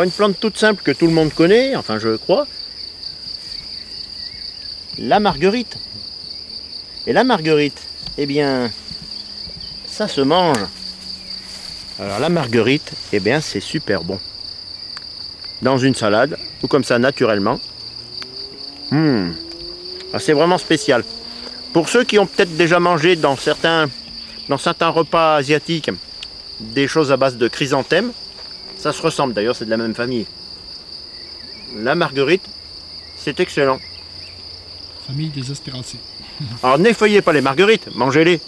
Une plante toute simple que tout le monde connaît, enfin je crois. La marguerite. Et la marguerite, eh bien, ça se mange. Alors la marguerite, eh bien c'est super bon. Dans une salade, ou comme ça naturellement. Ah, c'est vraiment spécial. Pour ceux qui ont peut-être déjà mangé dans certains repas asiatiques des choses à base de chrysanthème, ça se ressemble, d'ailleurs c'est de la même famille. La marguerite, c'est excellent. Famille des astéracées. Alors n'effeuillez pas les marguerites, mangez-les.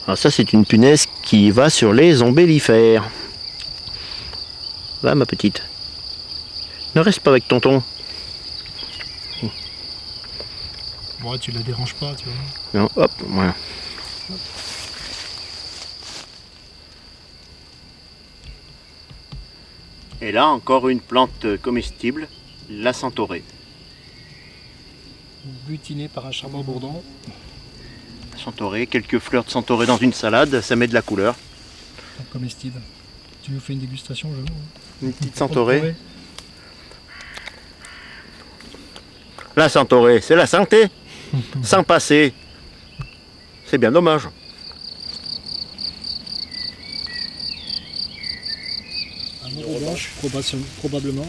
Alors ça c'est une punaise qui va sur les ombellifères. Va ma petite. Ne reste pas avec tonton. Ouais, tu la déranges pas, tu vois. Non, hop, voilà. Et là encore une plante comestible, la centaurée. Butinée par un charbon bourdon. Centaurée, quelques fleurs de centaurée dans une salade, ça met de la couleur. Comestible. Tu nous fais une dégustation, je veux. Une petite centaurée. La centaurée, c'est la santé. Sans passer. C'est bien dommage. Un euro blanche, probablement.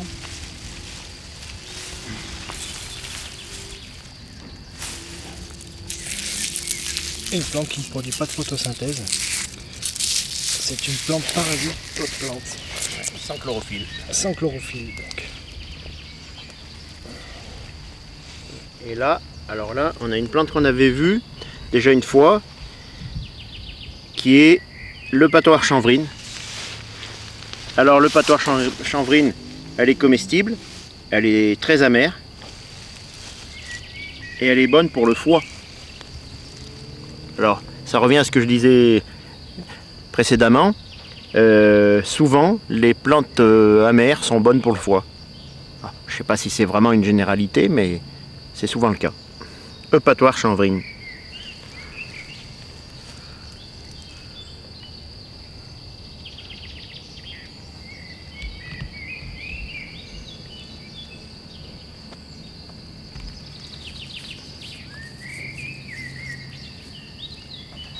Une plante qui ne produit pas de photosynthèse. C'est une plante parasite d'autres plantes. Sans chlorophylle. Sans chlorophylle, donc. Et là, alors là, on a une plante qu'on avait vue déjà une fois, qui est le patoir chanvrine. Alors le patoir chanvrine, elle est comestible, elle est très amère, et elle est bonne pour le foie. Alors, ça revient à ce que je disais précédemment. Souvent, les plantes amères sont bonnes pour le foie. Ah, je ne sais pas si c'est vraiment une généralité, mais c'est souvent le cas. Patoir chanvrine.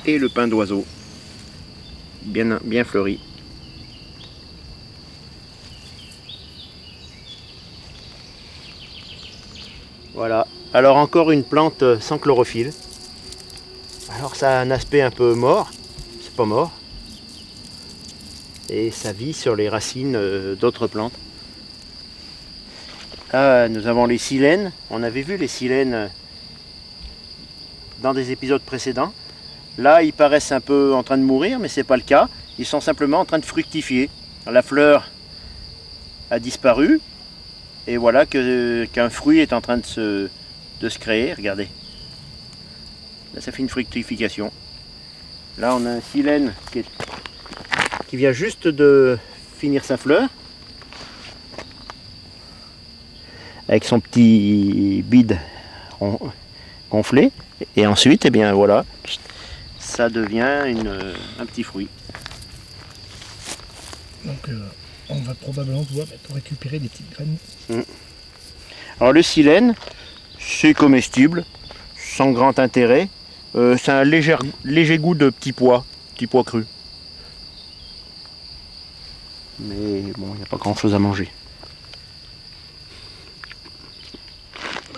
Et le pin d'oiseau, bien fleuri. Voilà, alors encore une plante sans chlorophylle. Alors ça a un aspect un peu mort, c'est pas mort. Et ça vit sur les racines d'autres plantes. Là, nous avons les silènes, on avait vu les silènes dans des épisodes précédents. Là, ils paraissent un peu en train de mourir, mais ce n'est pas le cas. Ils sont simplement en train de fructifier. La fleur a disparu, et voilà qu'un fruit est en train de se créer. Regardez. Là, ça fait une fructification. Là, on a un silène qui vient juste de finir sa fleur, avec son petit bide gonflé. Et ensuite, eh bien voilà, ça devient un petit fruit. Donc on va probablement pouvoir récupérer des petites graines. Alors le silène, c'est comestible, sans grand intérêt. C'est un léger goût de petit pois cru. Mais bon, il n'y a pas grand chose à manger.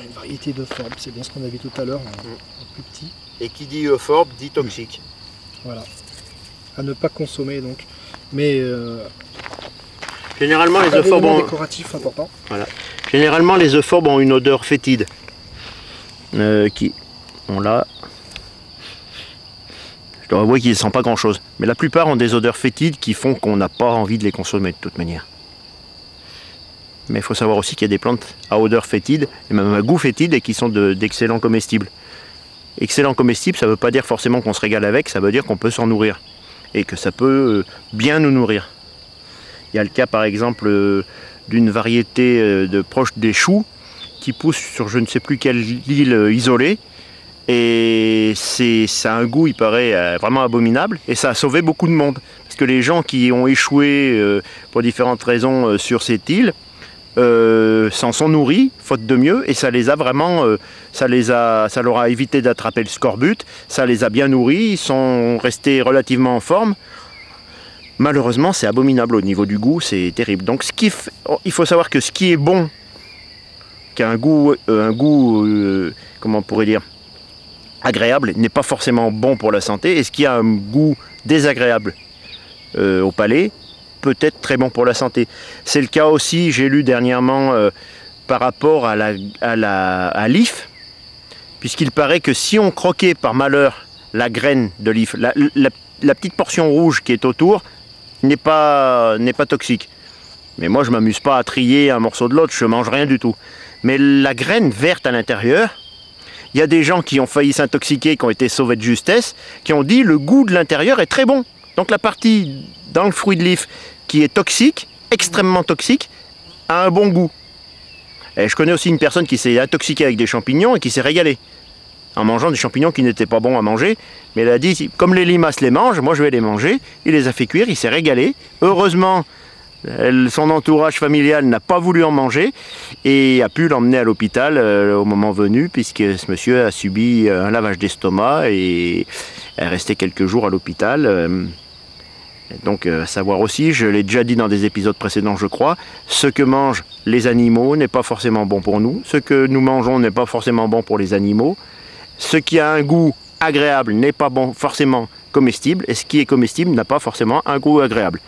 Une variété d'euphorbes, c'est bien ce qu'on a vu tout à l'heure, en plus petit. Et qui dit euphorbe dit toxique. Voilà. À ne pas consommer donc. Mais généralement les euphorbes ont... décoratif important. Voilà. Généralement les euphorbes ont une odeur fétide. Qui on l'a. Je dois avouer qu'ils ne sentent pas grand chose. Mais la plupart ont des odeurs fétides qui font qu'on n'a pas envie de les consommer de toute manière. Mais il faut savoir aussi qu'il y a des plantes à odeur fétide, et même à goût fétide, et qui sont d'excellents comestibles. Excellent comestible, ça ne veut pas dire forcément qu'on se régale avec, ça veut dire qu'on peut s'en nourrir. Et que ça peut bien nous nourrir. Il y a le cas par exemple d'une variété proche des choux qui pousse sur je ne sais plus quelle île isolée. Et ça a un goût, il paraît, vraiment abominable. Et ça a sauvé beaucoup de monde. Parce que les gens qui ont échoué pour différentes raisons sur cette île s'en sont nourris, faute de mieux. Et ça les a vraiment, ça leur a évité d'attraper le scorbut. Ça les a bien nourris, ils sont restés relativement en forme. Malheureusement, c'est abominable au niveau du goût, c'est terrible. Donc il faut savoir que ce qui est bon, qui a un goût comment on pourrait dire, agréable, n'est pas forcément bon pour la santé. Et ce qui a un goût désagréable au palais, peut être très bon pour la santé. C'est le cas aussi, j'ai lu dernièrement, par rapport à l'if, puisqu'il paraît que si on croquait par malheur la graine de l'if, la petite portion rouge qui est autour, n'est pas toxique. Mais moi, je ne m'amuse pas à trier un morceau de l'autre, je ne mange rien du tout. Mais la graine verte à l'intérieur, il y a des gens qui ont failli s'intoxiquer, qui ont été sauvés de justesse, qui ont dit le goût de l'intérieur est très bon. Donc la partie dans le fruit de l'if qui est toxique, extrêmement toxique, a un bon goût. Et je connais aussi une personne qui s'est intoxiquée avec des champignons et qui s'est régalée en mangeant des champignons qui n'étaient pas bons à manger. Mais elle a dit, comme les limaces les mangent, moi je vais les manger. Il les a fait cuire, il s'est régalé. Heureusement, son entourage familial n'a pas voulu en manger et a pu l'emmener à l'hôpital au moment venu, puisque ce monsieur a subi un lavage d'estomac et est resté quelques jours à l'hôpital. Donc à savoir aussi, je l'ai déjà dit dans des épisodes précédents je crois, ce que mangent les animaux n'est pas forcément bon pour nous, ce que nous mangeons n'est pas forcément bon pour les animaux, ce qui a un goût agréable n'est pas bon forcément comestible, et ce qui est comestible n'a pas forcément un goût agréable.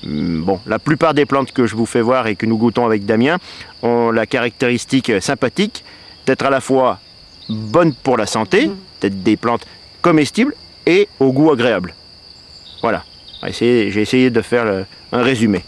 Bon, la plupart des plantes que je vous fais voir et que nous goûtons avec Damien ont la caractéristique sympathique d'être à la fois bonnes pour la santé, d'être des plantes comestibles et au goût agréable. Voilà, j'ai essayé de faire un résumé.